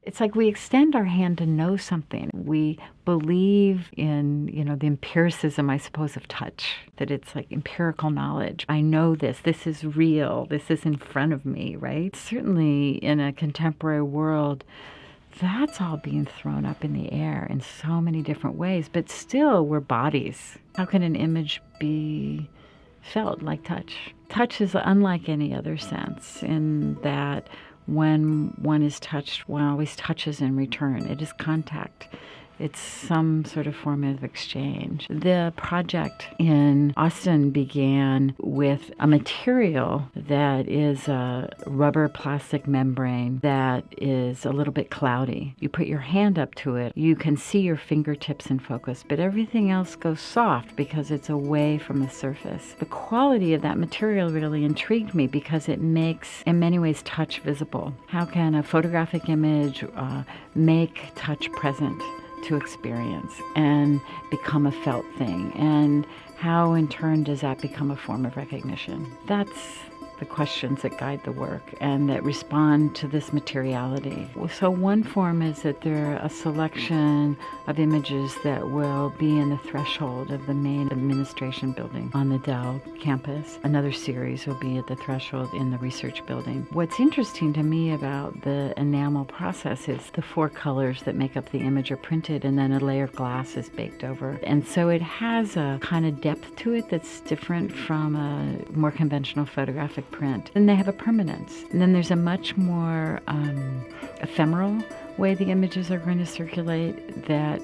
It's like we extend our hand to know something. We believe in, the empiricism, I suppose, of touch, that it's like empirical knowledge. I know this is real, this is in front of me, right? Certainly in a contemporary world, that's all being thrown up in the air in so many different ways, but still we're bodies. How can an image be felt like touch? Touch is unlike any other sense in that when one is touched, one always touches in return. It is contact. It's some sort of form of exchange. The project in Austin began with a material that is a rubber plastic membrane that is a little bit cloudy. You put your hand up to it, you can see your fingertips in focus, but everything else goes soft because it's away from the surface. The quality of that material really intrigued me because it makes, in many ways, touch visible. How can a photographic image make touch present to experience and become a felt thing? And how in turn does that become a form of recognition? That's the questions that guide the work and that respond to this materiality. So one form is that there are a selection of images that will be in the threshold of the main administration building on the Dell campus. Another series will be at the threshold in the research building. What's interesting to me about the enamel process is the 4 colors that make up the image are printed and then a layer of glass is baked over. And so it has a kind of depth to it that's different from a more conventional photographic print. And they have a permanence. And then there's a much more ephemeral way the images are going to circulate that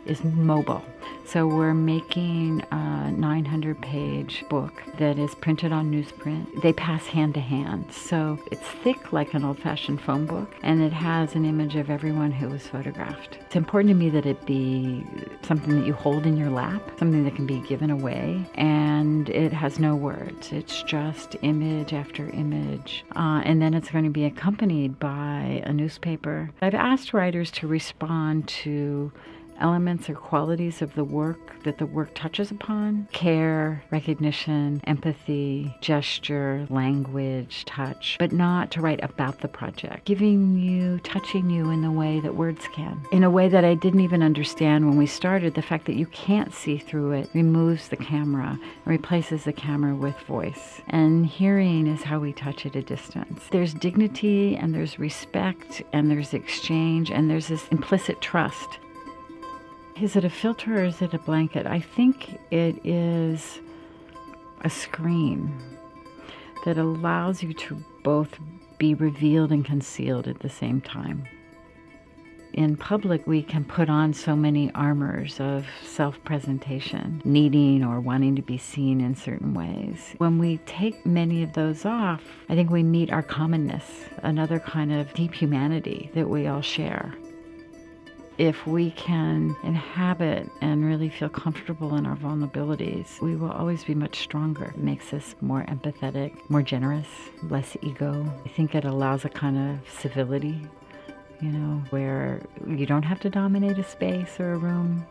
is mobile. So we're making a 900-page book that is printed on newsprint. They pass hand to hand. So it's thick like an old-fashioned phone book, and it has an image of everyone who was photographed. It's important to me that it be something that you hold in your lap, something that can be given away, and it has no words. It's just image after image. And then it's going to be accompanied by a newspaper. I've asked writers to respond to elements or qualities of the work that the work touches upon: care, recognition, empathy, gesture, language, touch, but not to write about the project, giving you, touching you in the way that words can. In a way that I didn't even understand when we started. The fact that you can't see through it removes the camera and replaces the camera with voice. And hearing is how we touch at a distance. There's dignity and there's respect and there's exchange and there's this implicit trust. Is it a filter or is it a blanket? I think it is a screen that allows you to both be revealed and concealed at the same time. In public, we can put on so many armors of self-presentation, needing or wanting to be seen in certain ways. When we take many of those off, I think we meet our commonness, another kind of deep humanity that we all share. If we can inhabit and really feel comfortable in our vulnerabilities, we will always be much stronger. It makes us more empathetic, more generous, less ego. I think it allows a kind of civility, where you don't have to dominate a space or a room.